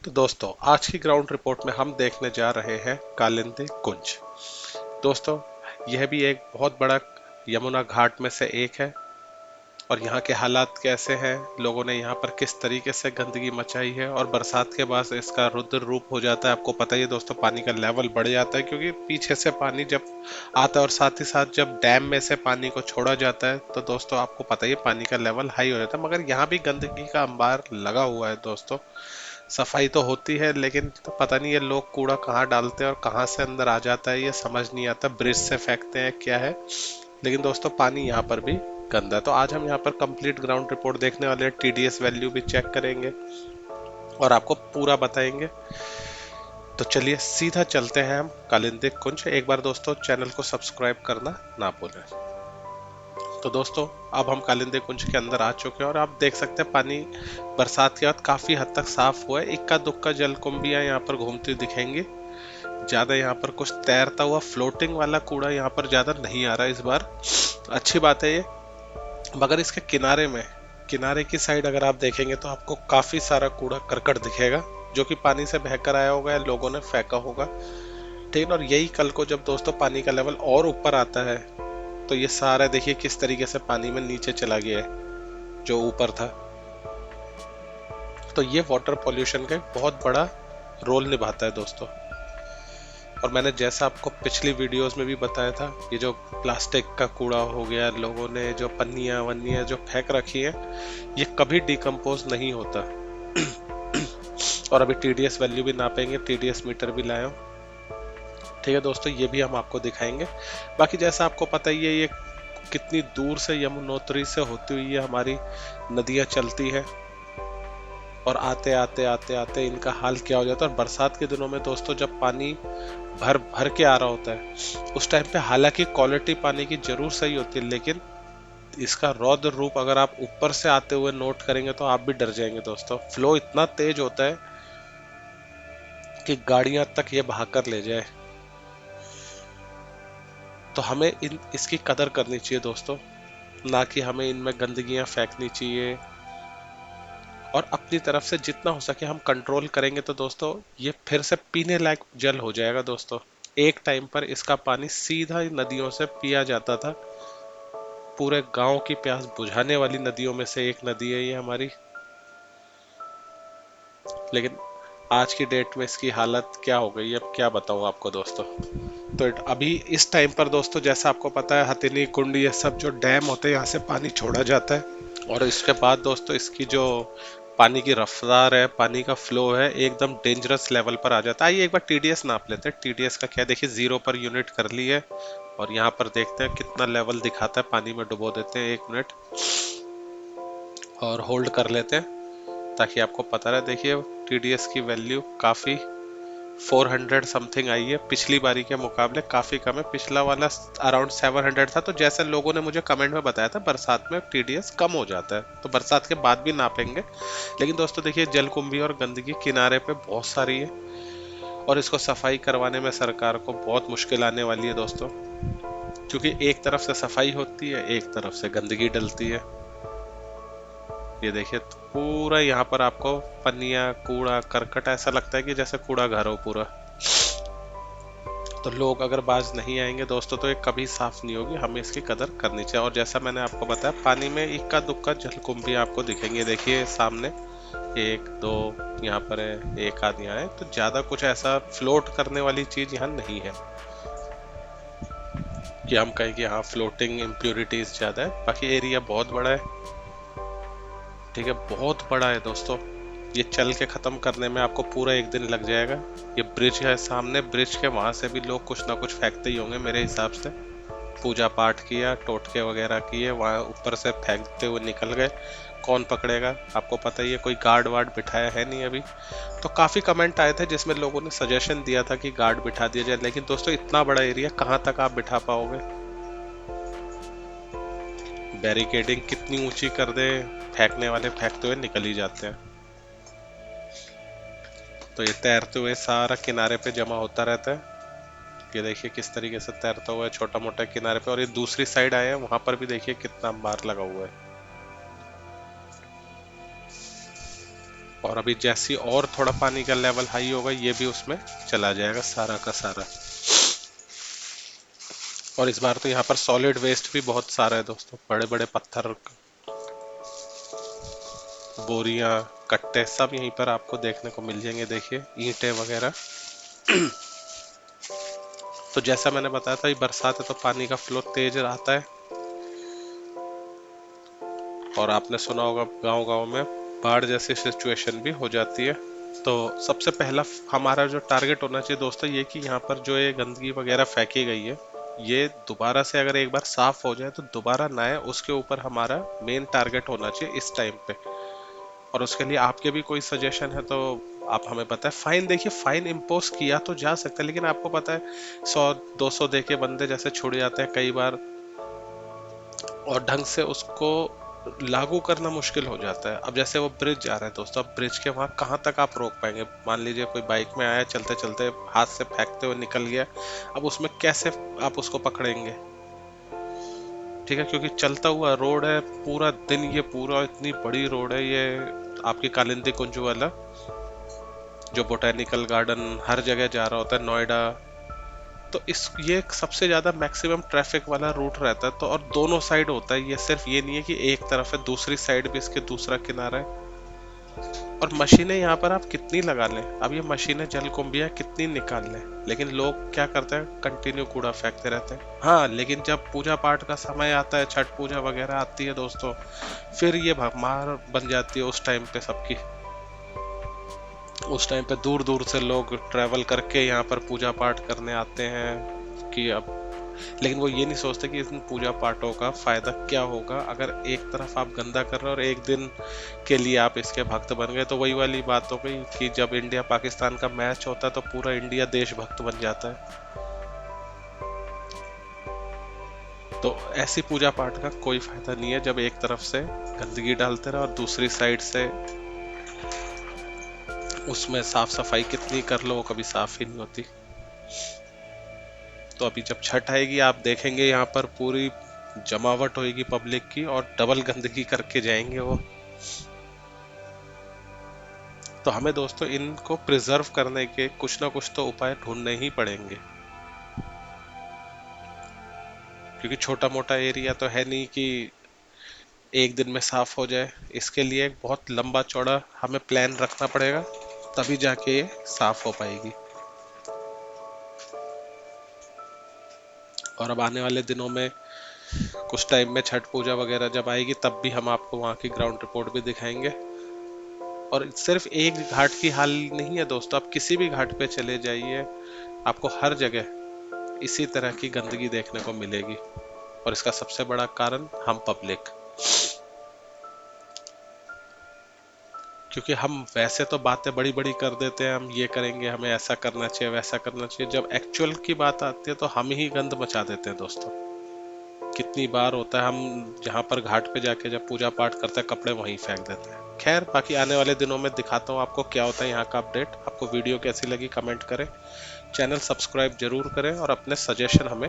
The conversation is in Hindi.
तो दोस्तों आज की ग्राउंड रिपोर्ट में हम देखने जा रहे हैं कालिंदी कुंज। दोस्तों यह भी एक बहुत बड़ा यमुना घाट में से एक है और यहाँ के हालात कैसे हैं, लोगों ने यहाँ पर किस तरीके से गंदगी मचाई है और बरसात के बाद इसका रुद्र रूप हो जाता है। आपको पता ही है दोस्तों, पानी का लेवल बढ़ जाता है क्योंकि पीछे से पानी जब आता है और साथ ही साथ जब डैम में से पानी को छोड़ा जाता है तो दोस्तों आपको पता ही है पानी का लेवल हाई हो जाता है। मगर यहाँ भी गंदगी का अंबार लगा हुआ है दोस्तों। सफाई तो होती है लेकिन तो पता नहीं ये लोग कूड़ा कहाँ डालते हैं और कहाँ से अंदर आ जाता है, ये समझ नहीं आता। ब्रिज से फेंकते हैं क्या है, लेकिन दोस्तों पानी यहाँ पर भी गंदा है। तो आज हम यहाँ पर कंप्लीट ग्राउंड रिपोर्ट देखने वाले हैं, टीडीएस वैल्यू भी चेक करेंगे और आपको पूरा बताएंगे। तो चलिए सीधा चलते हैं हम कालिंदी कुंज। एक बार दोस्तों चैनल को सब्सक्राइब करना ना भूलें। तो दोस्तों अब हम कालिंदी कुंज के अंदर आ चुके हैं और आप देख सकते हैं पानी बरसात के बाद काफी हद तक साफ हुआ है। इक्का दुक्का जलकुंभियां यहाँ पर घूमती दिखेंगी। ज्यादा यहाँ पर कुछ तैरता हुआ फ्लोटिंग वाला कूड़ा यहाँ पर ज्यादा नहीं आ रहा इस बार, अच्छी बात है ये। मगर इसके किनारे की साइड अगर आप देखेंगे तो आपको काफी सारा कूड़ा करकट दिखेगा जो कि पानी से बहकर आया होगा या लोगों ने फेंका होगा। ठीक है। और यही कल को जब दोस्तों पानी का लेवल और ऊपर आता है तो ये सारा देखिए किस तरीके से पानी में नीचे चला गया है जो ऊपर था। तो ये वाटर पॉल्यूशन का एक बहुत बड़ा रोल निभाता है दोस्तों। और मैंने जैसा आपको पिछली वीडियोस में भी बताया था, ये जो प्लास्टिक का कूड़ा हो गया, लोगों ने जो पन्नियां वन्नियां जो फेंक रखी है, ये कभी डिकम्पोज नहीं होता। और अभी टीडीएस वैल्यू भी नापेंगे, टीडीएस मीटर भी लाए। ठीक है दोस्तों, ये भी हम आपको दिखाएंगे। बाकी जैसा आपको पता ही है ये कितनी दूर से यमुनोत्री से होती हुई ये हमारी नदियां चलती है और आते आते आते आते इनका हाल क्या हो जाता है। और बरसात के दिनों में दोस्तों जब पानी भर भर के आ रहा होता है उस टाइम पे हालांकि क्वालिटी पानी की जरूर सही होती है, लेकिन इसका रौद्र रूप अगर आप ऊपर से आते हुए नोट करेंगे तो आप भी डर जाएंगे दोस्तों। फ्लो इतना तेज होता है कि गाड़ियां तक ये बहाकर ले जाए। तो हमें इसकी कदर करनी चाहिए दोस्तों, ना कि हमें इनमें गंदगियां फेंकनी चाहिए। और अपनी तरफ से जितना हो सके हम कंट्रोल करेंगे तो दोस्तों ये फिर से पीने लायक जल हो जाएगा दोस्तों। एक टाइम पर इसका पानी सीधा नदियों से पिया जाता था। पूरे गांव की प्यास बुझाने वाली नदियों में से एक नदी है ये हमारी। लेकिन आज की डेट में इसकी हालत क्या हो गई है अब क्या बताऊं आपको दोस्तों। तो अभी इस टाइम पर दोस्तों जैसा आपको पता है हथिनी कुंड ये सब जो डैम होते हैं यहाँ से पानी छोड़ा जाता है और इसके बाद दोस्तों इसकी जो पानी की रफ्तार है, पानी का फ्लो है, एकदम डेंजरस लेवल पर आ जाता है। आइए एक बार टीडीएस नाप लेते हैं। टीडीएस का क्या, देखिए 0 पर यूनिट कर ली है और यहाँ पर देखते हैं कितना लेवल दिखाता है। पानी में डुबो देते हैं 1 मिनट और होल्ड कर लेते हैं ताकि आपको पता रहे। देखिए टीडीएस की वैल्यू काफ़ी 400 समथिंग आई है, पिछली बारी के मुकाबले काफ़ी कम है। पिछला वाला अराउंड 700 था। तो जैसे लोगों ने मुझे कमेंट में बताया था बरसात में टीडीएस कम हो जाता है, तो बरसात के बाद भी नापेंगे। लेकिन दोस्तों देखिए जलकुंभी और गंदगी किनारे पे बहुत सारी है और इसको सफाई करवाने में सरकार को बहुत मुश्किल आने वाली है दोस्तों, क्योंकि एक तरफ से सफाई होती है, एक तरफ से गंदगी डलती है। ये देखिए तो पूरा यहाँ पर आपको पन्नियां कूड़ा करकट ऐसा लगता है कि जैसे कूड़ा घर हो पूरा। तो लोग अगर बाज नहीं आएंगे दोस्तों तो ये कभी साफ नहीं होगी, हमें इसकी कदर करनी चाहिए। और जैसा मैंने आपको बताया पानी में इक्का दुक्का जलकुंभी आपको दिखेंगे। देखिए सामने 1 2 यहाँ पर है, एक आध यहाँ है। तो ज्यादा कुछ ऐसा फ्लोट करने वाली चीज यहाँ नहीं है कि हम कहें कि हाँ फ्लोटिंग इम्प्योरिटीज ज्यादा है। बाकी एरिया बहुत बड़ा है। ठीक है, बहुत बड़ा है दोस्तों। ये चल के खत्म करने में आपको पूरा एक दिन लग जाएगा। ये ब्रिज है सामने, ब्रिज के वहां से भी लोग कुछ ना कुछ फेंकते ही होंगे मेरे हिसाब से। पूजा पाठ किया, टोटके वगैरह किए, वहां ऊपर से फेंकते हुए निकल गए। कौन पकड़ेगा, आपको पता ही है, कोई गार्ड वार्ड बिठाया है नहीं अभी। तो काफी कमेंट आए थे जिसमें लोगों ने सजेशन दिया था कि गार्ड बिठा दिया जाए, लेकिन दोस्तों इतना बड़ा एरिया कहाँ तक आप बिठा पाओगे। बैरिकेडिंग कितनी ऊंची कर दे, फेंकने वाले फेंकते हुए निकल ही जाते हैं। तो ये तैरते हुए सारा किनारे पे जमा होता रहता है। ये देखिए किस तरीके से तैरता हुआ है छोटा मोटा किनारे पे। और ये दूसरी साइड आए हैं, वहां पर भी देखिए कितना अंबार लगा हुआ है। और अभी जैसी और थोड़ा पानी का लेवल हाई होगा ये भी उसमें चला जाएगा सारा का सारा। और इस बार तो यहाँ पर सॉलिड वेस्ट भी बहुत सारा है दोस्तों, बड़े बड़े पत्थर, बोरियां, कट्टे सब यहीं पर आपको देखने को मिल जाएंगे। देखिए ईंटें वगैरह। तो जैसा मैंने बताया था, ये बरसात है तो पानी का फ्लो तेज आता है। और आपने सुना होगा गांव गांव में बाढ़ जैसी सिचुएशन भी हो जाती है। तो सबसे पहला हमारा जो टारगेट होना चाहिए दोस्तों ये कि यहाँ पर जो ये गंदगी वगैरह फेंकी गई है ये दोबारा से अगर एक बार साफ हो जाए तो दोबारा ना आए, उसके ऊपर हमारा मेन टारगेट होना चाहिए इस टाइम पे। और उसके लिए आपके भी कोई सजेशन है तो आप हमें बताएं। फाइन, देखिए फाइन इम्पोज किया तो जा सकता है, लेकिन आपको पता है 100-200 दे के बंदे जैसे छुड़ जाते हैं कई बार, और ढंग से उसको लागू करना मुश्किल हो जाता है। अब जैसे वो ब्रिज जा रहा है दोस्तों, अब ब्रिज के वहां कहाँ तक आप रोक पाएंगे? मान लीजिए कोई बाइक में आया, चलते चलते हाथ से फेंकते हुए निकल गया, अब उसमें कैसे आप उसको पकड़ेंगे? ठीक है, क्योंकि चलता हुआ रोड है पूरा दिन, ये पूरा इतनी बड़ी रोड है ये आपकी कालिंदी कुंज वाला, जो बोटेनिकल गार्डन हर जगह जा रहा होता है, नोएडा। तो इस ये सबसे ज्यादा मैक्सिमम ट्रैफिक वाला रूट रहता है। तो और दोनों साइड होता है, ये सिर्फ ये नहीं है कि एक तरफ है, दूसरी साइड भी इसके दूसरा किनारा है। और मशीनें यहाँ पर आप कितनी लगा लें, अब ये मशीनें जलकुंभियां कितनी निकाल लें, लेकिन लोग क्या करते हैं, कंटिन्यू कूड़ा फेंकते रहते हैं। हाँ, लेकिन जब पूजा पाठ का समय आता है, छठ पूजा वगैरह आती है दोस्तों, फिर ये भगमार बन जाती है उस टाइम पे सबकी। उस टाइम पे दूर दूर से लोग ट्रैवल करके यहाँ पर पूजा पाठ करने आते हैं कि अब, लेकिन वो ये नहीं सोचते कि इन पूजा पाठों का फायदा क्या होगा अगर एक तरफ आप गंदा कर रहे हो और एक दिन के लिए आप इसके भक्त बन गए। तो वही वाली बात हो गई कि जब इंडिया पाकिस्तान का मैच होता है तो पूरा इंडिया देशभक्त बन जाता है। तो ऐसी पूजा पाठ का कोई फायदा नहीं है जब एक तरफ से गंदगी डालते रहो और दूसरी साइड से उसमें साफ सफाई कितनी कर लो वो कभी साफ ही नहीं होती। तो अभी जब छठ आएगी आप देखेंगे यहाँ पर पूरी जमावट होगी पब्लिक की और डबल गंदगी करके जाएंगे वो। तो हमें दोस्तों इनको प्रिजर्व करने के कुछ ना कुछ तो उपाय ढूंढने ही पड़ेंगे, क्योंकि छोटा मोटा एरिया तो है नहीं कि एक दिन में साफ हो जाए। इसके लिए एक बहुत लंबा चौड़ा हमें प्लान रखना पड़ेगा, तभी जाके ये साफ हो पाएगी। और अब आने वाले दिनों में कुछ टाइम में छठ पूजा वगैरह जब आएगी तब भी हम आपको वहाँ की ग्राउंड रिपोर्ट भी दिखाएंगे। और सिर्फ एक घाट की हाल नहीं है दोस्तों, आप किसी भी घाट पे चले जाइए आपको हर जगह इसी तरह की गंदगी देखने को मिलेगी। और इसका सबसे बड़ा कारण हम पब्लिक, क्योंकि हम वैसे तो बातें बड़ी बड़ी कर देते हैं, हम ये करेंगे, हमें ऐसा करना चाहिए वैसा करना चाहिए, जब एक्चुअल की बात आती है तो हम ही गंद मचा देते हैं दोस्तों। कितनी बार होता है हम जहाँ पर घाट पे जाके जब पूजा पाठ करते हैं कपड़े वहीं फेंक देते हैं। खैर, बाकी आने वाले दिनों में दिखाता हूँ आपको क्या होता है यहाँ का अपडेट। आपको वीडियो कैसी लगी कमेंट करें, चैनल सब्सक्राइब जरूर करें और अपने सजेशन हमें